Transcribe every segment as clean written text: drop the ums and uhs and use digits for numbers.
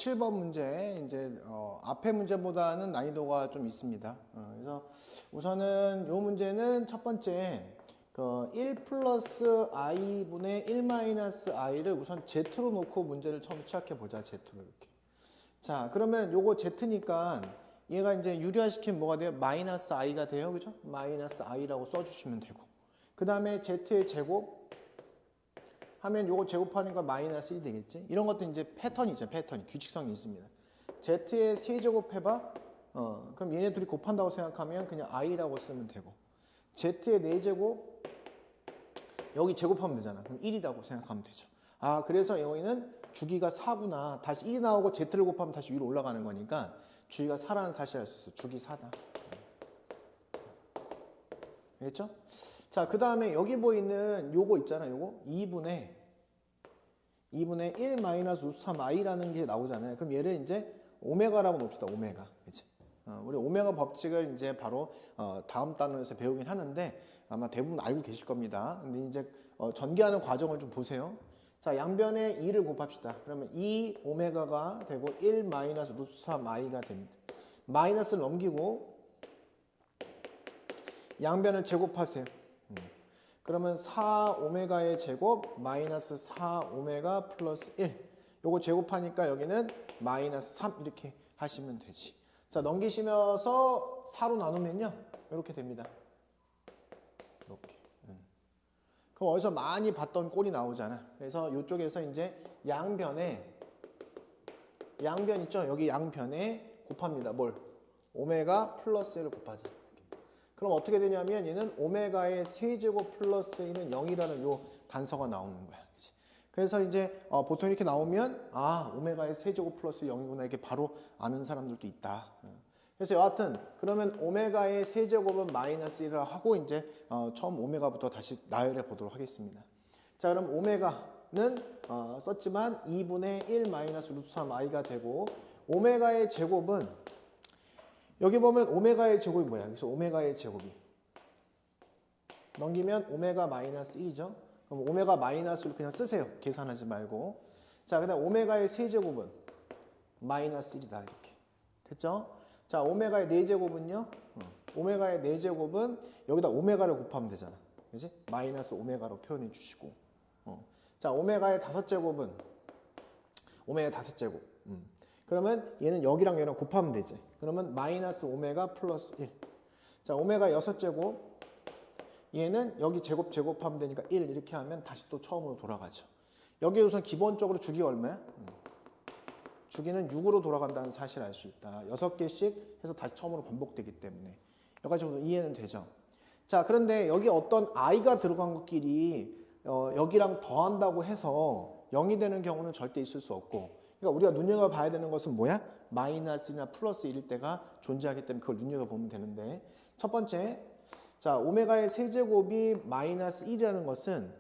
7번 문제, 이제, 앞에 문제보다는 난이도가 좀 있습니다. 그래서 우선은 이 문제는 첫 번째, 1 플러스 i분의 1 마이너스 i를 우선 z로 놓고 문제를 처음 시작해 보자, z로 이렇게. 자, 그러면 요거 z니까 얘가 이제 유리화시키면 뭐가 돼요? 마이너스 i가 돼요. 그죠? 마이너스 i라고 써주시면 되고. 그 다음에 z의 제곱 하면 요거 제곱하니까 마이너스 1이 되겠지? 이런 것도 이제 패턴이죠, 패턴이. 규칙성이 있습니다. z의 세제곱 해봐. 그럼 얘네 둘이 곱한다고 생각하면 그냥 i라고 쓰면 되고. z의 4제곱, 여기 제곱하면 되잖아. 그럼 1이라고 생각하면 되죠. 아, 그래서 여기는 주기가 4구나. 다시 1이 나오고 z를 곱하면 다시 위로 올라가는 거니까 주기가 4라는 사실을 알 수 있어. 주기 4다. 알겠죠? 자, 그 다음에 여기 보이는 요거 있잖아, 요거. 2분의 1 마이너스 루트 3i라는 게 나오잖아요. 그럼 얘를 이제 오메가라고 놓읍시다, 오메가. 그치? 우리 오메가 법칙을 이제 바로 다음 단원에서 배우긴 하는데 아마 대부분 알고 계실 겁니다. 근데 이제 전개하는 과정을 좀 보세요. 자, 양변에 2를 곱합시다. 그러면 2 오메가가 되고 1 마이너스 루트 3i가 됩니다. 마이너스를 넘기고 양변을 제곱하세요. 그러면 4 오메가의 제곱 마이너스 4 오메가 플러스 1. 요거 제곱하니까 여기는 마이너스 3 이렇게 하시면 되지. 자, 넘기시면서 4로 나누면요. 이렇게 됩니다. 이렇게. 그럼 어디서 많이 봤던 꼴이 나오잖아. 그래서 이쪽에서 이제 양변 있죠? 여기 양변에 곱합니다. 뭘? 오메가 플러스 1을 곱하자. 그럼 어떻게 되냐면 얘는 오메가의 세제곱 플러스 1은 0이라는 요 단서가 나오는 거야. 그치? 그래서 이제 보통 이렇게 나오면 아, 오메가의 세제곱 플러스 0이구나 이렇게 바로 아는 사람들도 있다. 그래서 여하튼 그러면 오메가의 세제곱은 마이너스 1을 하고 이제 처음 오메가부터 다시 나열해 보도록 하겠습니다. 자, 그럼 오메가는 썼지만 2분의 1 마이너스 루트 3i가 되고 오메가의 제곱은 여기 보면 오메가의 제곱이 뭐야? 그래서 오메가의 제곱이 넘기면 오메가 마이너스 1이죠. 그럼 오메가 마이너스를 그냥 쓰세요. 계산하지 말고. 자, 그다음 오메가의 세제곱은 마이너스 1이다 이렇게 됐죠? 자, 오메가의 4제곱은요? 오메가의 4제곱은 여기다 오메가를 곱하면 되잖아. 그지? 마이너스 오메가로 표현해 주시고. 자, 오메가의 5제곱은 오메가의 5제곱. 그러면 얘는 여기랑 얘랑 곱하면 되지. 그러면 마이너스 오메가 플러스 1. 자, 오메가 6제곱. 얘는 여기 제곱하면 되니까 1 이렇게 하면 다시 또 처음으로 돌아가죠. 여기 우선 기본적으로 주기가 얼마야? 주기는 6으로 돌아간다는 사실을 알 수 있다. 6개씩 해서 다시 처음으로 반복되기 때문에. 여기까지 이해는 되죠. 자, 그런데 여기 어떤 i가 들어간 것끼리 여기랑 더한다고 해서 0이 되는 경우는 절대 있을 수 없고, 그러니까 우리가 눈여겨봐야 되는 것은 뭐야? 마이너스나 플러스 1일 때가 존재하기 때문에 그걸 눈여겨보면 되는데, 첫 번째, 자, 오메가의 세제곱이 마이너스 1이라는 것은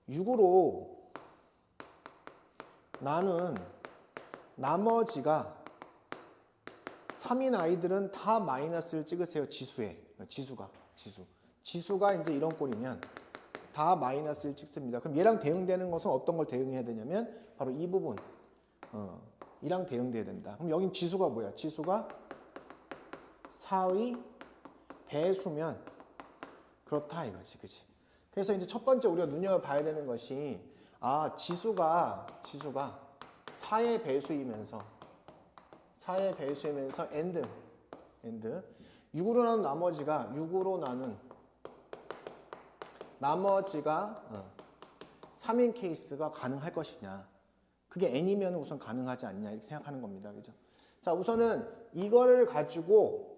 6으로 나눈 나머지가 3인 아이들은 다 마이너스를 찍으세요. 지수가 이제 이런 꼴이면 다 마이너스를 찍습니다. 그럼 얘랑 대응되는 것은 어떤 걸 대응해야 되냐면 바로 이 부분 이랑 대응돼야 된다. 그럼 여긴 지수가 뭐야? 지수가 4의 배수면 그렇다 이거지, 그치? 그래서 이제 첫 번째 우리가 눈여겨봐야 되는 것이 지수가 4의 배수이면서 and 6으로 나눈 나머지가 3인 케이스가 가능할 것이냐. 그게 n이면 우선 가능하지 않냐 이렇게 생각하는 겁니다. 그죠? 자, 우선은 이거를 가지고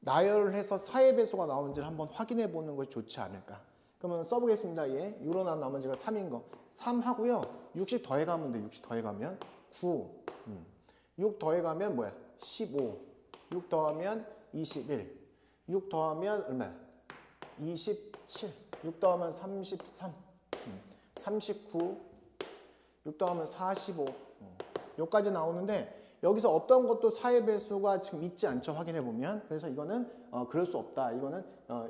나열을 해서 4의 배수가 나오는지를 한번 확인해 보는 것이 좋지 않을까. 그러면 써보겠습니다. 얘 6으로 나눈 나머지가 3인 거. 3 하고요. 60 더해가면 돼. 60 더해가면 9. 6 더해가면 뭐야? 15. 6 더하면 21. 6 더하면 얼마야? 27. 6 더하면 33. 39. 6 더하면 45. 여기까지 나오는데 여기서 어떤 것도 4의 배수가 지금 있지 않죠? 확인해 보면. 그래서 이거는 그럴 수 없다. 이거는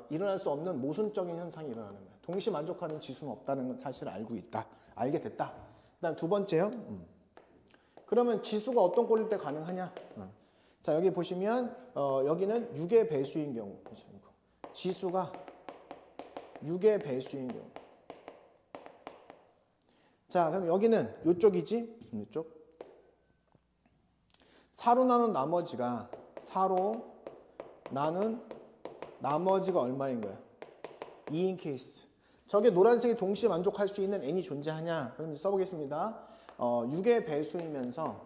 일어날 수 없는 모순적인 현상이 일어나는 거야. 동시 만족하는 지수는 없다는 사실을 알고 있다. 알게 됐다. 그다음 두 번째요. 그러면 지수가 어떤 꼴일 때 가능하냐? 자, 여기 보시면 여기는 6의 배수인 경우. 지수가 6의 배수인 경우. 자, 그럼 여기는 이쪽이지? 이쪽. 4로 나눈 나머지가 4로 나눈 나머지가 얼마인 거야? 2인 케이스. 저게 노란색이 동시에 만족할 수 있는 n이 존재하냐? 그럼 이제 써보겠습니다. 6의 배수이면서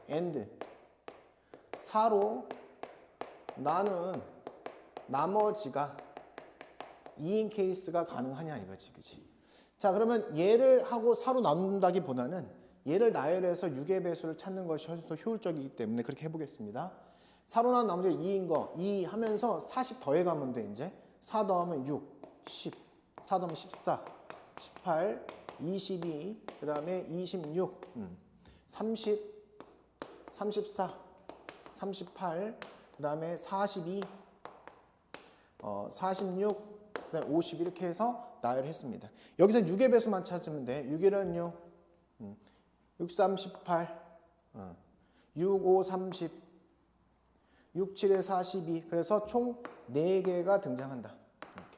and 4로 나눈 나머지가 2인 케이스가 가능하냐 이거지, 그치? 자, 그러면 얘를 하고 4로 나눈다기보다는 얘를 나열해서 6의 배수를 찾는 것이 훨씬 더 효율적이기 때문에 그렇게 해보겠습니다. 4로 나눈 나머지가 2인 거, 2 하면서 40 더해가면 돼, 이제. 4 더하면 6, 10, 4 더하면 14, 18, 22, 그 다음에 26, 30, 34, 38, 그 다음에 42, 46, 그 다음에 50 이렇게 해서 나열했습니다. 여기서 6의 배수만 찾으면 돼. 6일은 6, 6, 3, 18, 6, 5, 30, 6, 7에 42. 그래서 총 4개가 등장한다. 이렇게.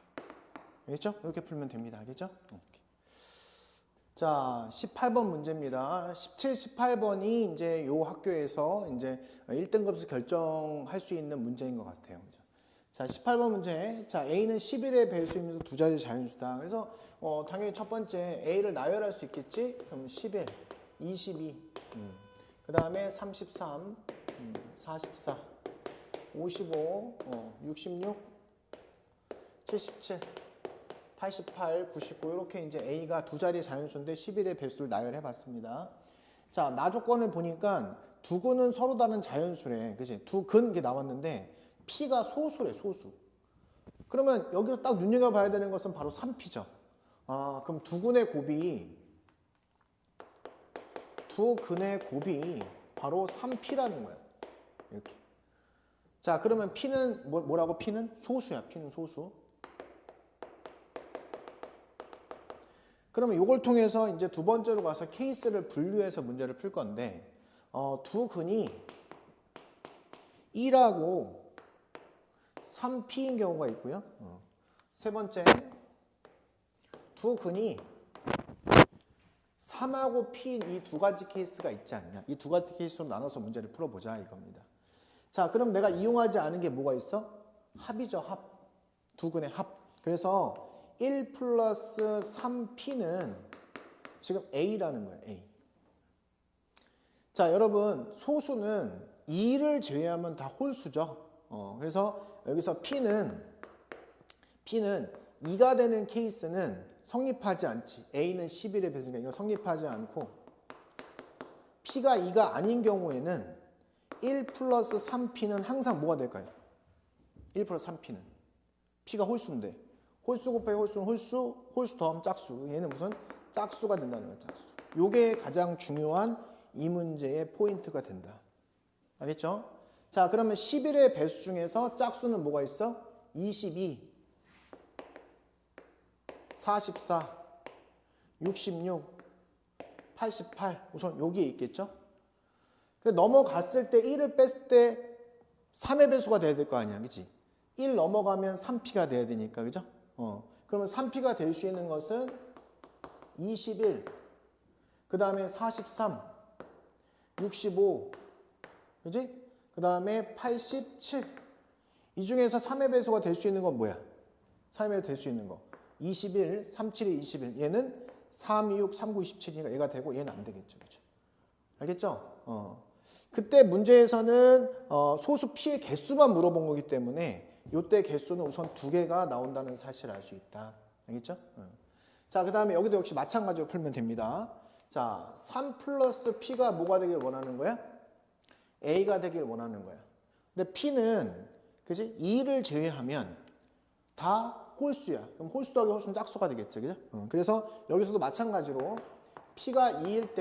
알겠죠? 이렇게 풀면 됩니다. 알겠죠? 이렇게. 자, 18번 문제입니다. 17, 18번이 이제 요 학교에서 이제 1등급에서 결정할 수 있는 문제인 것 같아요. 그죠? 자, 18번 문제. 자, A는 11의 배수이면서 두 자리 자연수다. 그래서 당연히 첫 번째 A를 나열할 수 있겠지? 그럼 11, 22, 그 다음에 33, 44, 55, 66, 77, 88, 99 이렇게 이제 A가 두 자리 자연수인데 11의 배수를 나열해 봤습니다. 자, 나 조건을 보니까 두 근은 서로 다른 자연수래. 그치? 두 근 이게 나왔는데 P가 소수래, 소수. 그러면 여기서 딱 눈여겨봐야 되는 것은 바로 3P죠. 아, 그럼 두 근의 곱이 바로 3P라는 거야. 이렇게. 자, 그러면 P는 뭐라고? P는 소수야. P는 소수. 그러면 이걸 통해서 이제 두 번째로 가서 케이스를 분류해서 문제를 풀 건데, 두 근이 1하고 3P인 경우가 있고요. 세 번째, 두 근이 3하고 P인 이 두 가지 케이스가 있지 않냐. 이 두 가지 케이스로 나눠서 문제를 풀어보자 이겁니다. 자, 그럼 내가 이용하지 않은 게 뭐가 있어? 합이죠, 합. 두 근의 합. 그래서 1 플러스 3P는 지금 A라는 거예요, A. 자, 여러분, 소수는 2를 제외하면 다 홀수죠. 그래서 여기서 P는 2가 되는 케이스는 성립하지 않지. A는 11의 배수니까 이거 성립하지 않고, P가 2가 아닌 경우에는 1 플러스 3P는 항상 뭐가 될까요? 1 플러스 3P는. P가 홀수인데. 홀수 곱하기 홀수는 홀수 더하면 짝수. 얘는 무슨 짝수가 된다는 거야, 짝수. 요게 가장 중요한 이 문제의 포인트가 된다. 알겠죠? 자, 그러면 11의 배수 중에서 짝수는 뭐가 있어? 22, 44, 66, 88. 우선 여기에 있겠죠? 넘어갔을 때 1을 뺐을 때 3의 배수가 돼야 될 거 아니야, 그치? 1 넘어가면 3P가 돼야 되니까, 그죠? 그러면 3P가 될 수 있는 것은 21, 그 다음에 43, 65, 그지? 그 다음에 87. 이 중에서 3의 배수가 될 수 있는 건 뭐야? 3의 배수 될 수 있는 거. 21, 37이 21. 얘는 3, 2, 6, 3, 9, 27이니까 얘가 되고 얘는 안 되겠죠, 그죠? 알겠죠? 그때 문제에서는 소수 P의 개수만 물어본 거기 때문에 이때 개수는 우선 2개가 나온다는 사실을 알 수 있다. 알겠죠? 자, 그 다음에 여기도 역시 마찬가지로 풀면 됩니다. 자, 3 플러스 P가 뭐가 되길 원하는 거야? A가 되길 원하는 거야. 근데 P는, 그지? 2를 제외하면 다 홀수야. 그럼 홀수 더하기 홀수는 짝수가 되겠죠. 그죠? 그래서 여기서도 마찬가지로 P가 2일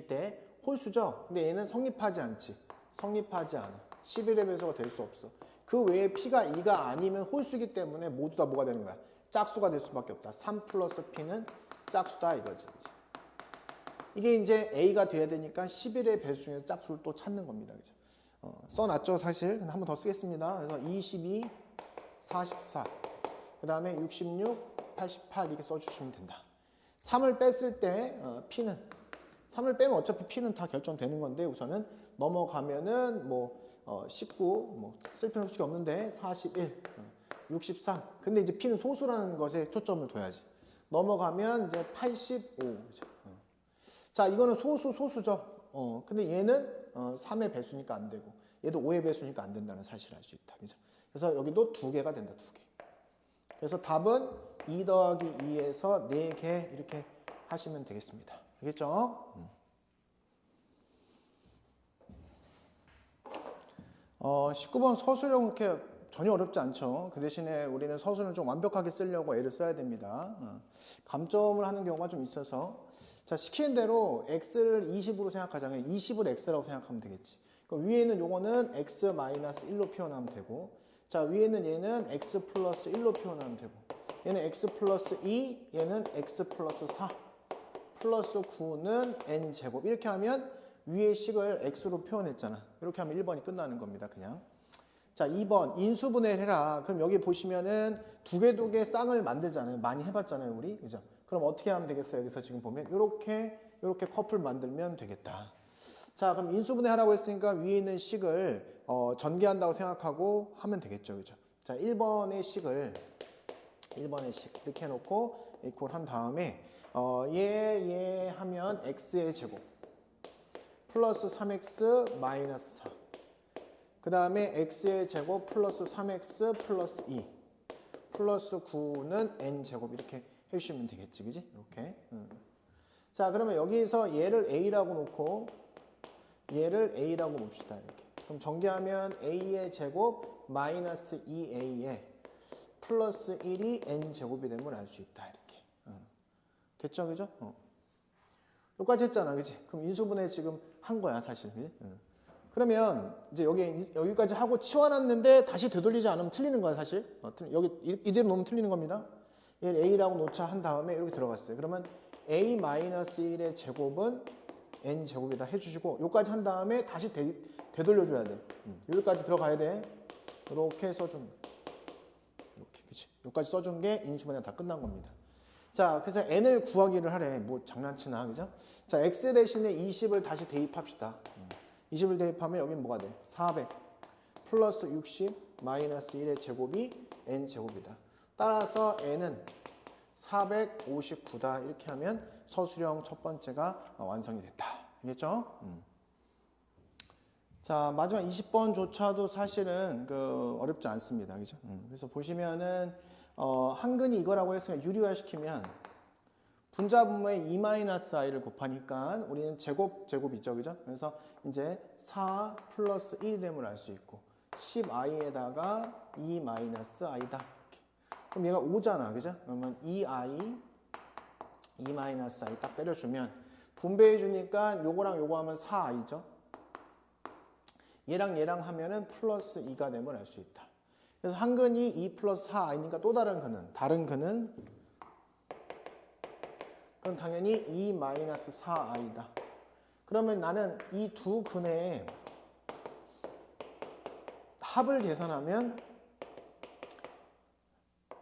때 홀수죠? 근데 얘는 성립하지 않지. 성립하지 않아. 11의 배수가 될 수 없어. 그 외에 P가 2가 아니면 홀수이기 때문에 모두 다 뭐가 되는 거야? 짝수가 될 수밖에 없다. 3 플러스 P는 짝수다 이거지. 이게 이제 A가 돼야 되니까 11의 배수 중에서 짝수를 또 찾는 겁니다. 그죠? 써놨죠, 사실. 근데 한 번 더 쓰겠습니다. 그래서 22, 44, 그 다음에 66, 88 이렇게 써주시면 된다. 3을 뺐을 때 P는 3을 빼면 어차피 P는 다 결정되는 건데 우선은 넘어가면은 19, 쓸 필요 없이 없는데 41, 63. 근데 이제 P는 소수라는 것에 초점을 둬야지. 넘어가면 이제 85. 그죠? 자, 이거는 소수죠. 근데 얘는 3의 배수니까 안 되고, 얘도 5의 배수니까 안 된다는 사실을 알 수 있다. 그죠? 그래서 여기도 2개가 된다, 2개. 그래서 답은 2 더하기 2에서 4개 이렇게 하시면 되겠습니다. 알겠죠? 19번 서술형 이렇게 전혀 어렵지 않죠. 그 대신에 우리는 서술을 좀 완벽하게 쓰려고 애를 써야 됩니다. 감점을 하는 경우가 좀 있어서. 자, 시키는 대로 x를 20으로 생각하자면 20을 x라고 생각하면 되겠지. 그럼 위에는 요거는 x-1로 표현하면 되고, 자, 위에는 얘는 x 플러스 1로 표현하면 되고, 얘는 x 플러스 2, 얘는 x 플러스 4, 플러스 9는 n제곱. 이렇게 하면 위의 식을 x로 표현했잖아. 이렇게 하면 1번이 끝나는 겁니다, 그냥. 자, 2번 인수분해를 해라. 그럼 여기 보시면은 두 개 쌍을 만들잖아요. 많이 해봤잖아요, 우리. 그죠? 그럼 어떻게 하면 되겠어요? 여기서 지금 보면 이렇게 커플 만들면 되겠다. 자, 그럼 인수분해 하라고 했으니까 위에 있는 식을 전개한다고 생각하고 하면 되겠죠, 그죠? 자, 1번의 식 이렇게 해놓고 이퀄 한 다음에 얘 하면 x의 제곱 플러스 3x 마이너스 4. 그 다음에 x의 제곱 플러스 3x 플러스 2 플러스 9는 n제곱 이렇게 해주시면 되겠지, 그지? 이렇게. 자, 그러면 여기서 얘를 a라고 놓고 얘를 a라고 봅시다, 이렇게. 그럼 전개하면 a의 제곱 마이너스 2a에 플러스 1이 n제곱이 됨을 알 수 있다, 이렇게. 됐죠, 그죠? 여기까지 했잖아, 그지? 그럼 인수분해 지금 한 거야, 사실. 그지? 그러면 이제 여기까지 하고 치워놨는데 다시 되돌리지 않으면 틀리는 거야, 사실. 여기 이대로 놓으면 틀리는 겁니다. 얘를 a라고 놓자 한 다음에 이렇게 들어갔어요. 그러면 a-1의 제곱은 n제곱이다 해주시고 여기까지 한 다음에 다시 되돌려줘야 돼. 여기까지 들어가야 돼. 이렇게 써준 거. 이렇게, 그치? 여기까지 써준 게 인수분해 다 끝난 겁니다. 자, 그래서 n을 구하기를 하래. 뭐 장난치나, 그죠? 자, x 대신에 20을 다시 대입합시다. 20을 대입하면 여기는 뭐가 돼? 400 플러스 60 마이너스 1의 제곱이 n제곱이다. 따라서 n은 459다. 이렇게 하면 서술형 첫 번째가 완성이 됐다. 알겠죠? 자, 마지막 20번조차도 사실은 어렵지 않습니다. 그죠? 그래서 보시면은 한근이 이거라고 했으니까 유리화시키면 분자분모의 2-i를 곱하니까 우리는 제곱이죠. 그죠? 그래서 이제 4 플러스 1이 됨을 알 수 있고 10i에다가 2-i다. 그럼 얘가 5잖아. 그죠? 그러면 2i, 2-i 딱 때려주면 분배해 주니까 요거랑 요거 하면 4i죠. 얘랑 하면은 플러스 2가 됨을 알 수 있다. 그래서 한근이 2 플러스 4i니까 또 다른 근은 그럼 당연히 2-4i다. 그러면 나는 이 두 근의 합을 계산하면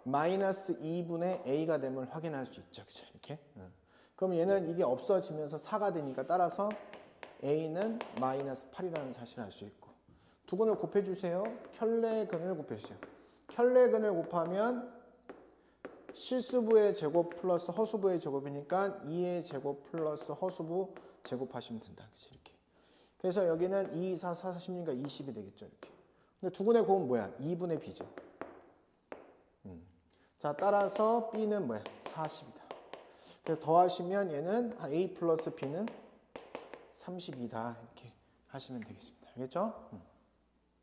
마이너스 2분의 a가 됨을 확인할 수 있죠. 그죠? 이렇게. 그럼 얘는 이게 없어지면서 4가 되니까 따라서 a는 마이너스 8이라는 사실을 알 수 있고 두 근을 곱해주세요. 켤레근을 곱해주세요. 켤레근을 곱하면 실수부의 제곱 플러스 허수부의 제곱이니까 2의 제곱 플러스 허수부 제곱하시면 된다. 그치? 이렇게. 그래서 여기는 2, 4, 4, 16가 20이 되겠죠. 이렇게. 근데 두 근의 곱은 뭐야? 2분의 b죠. 자, 따라서 b는 뭐야? 40이다. 그래서 더하시면 얘는 a 플러스 b는 32다. 이렇게 하시면 되겠습니다. 알겠죠?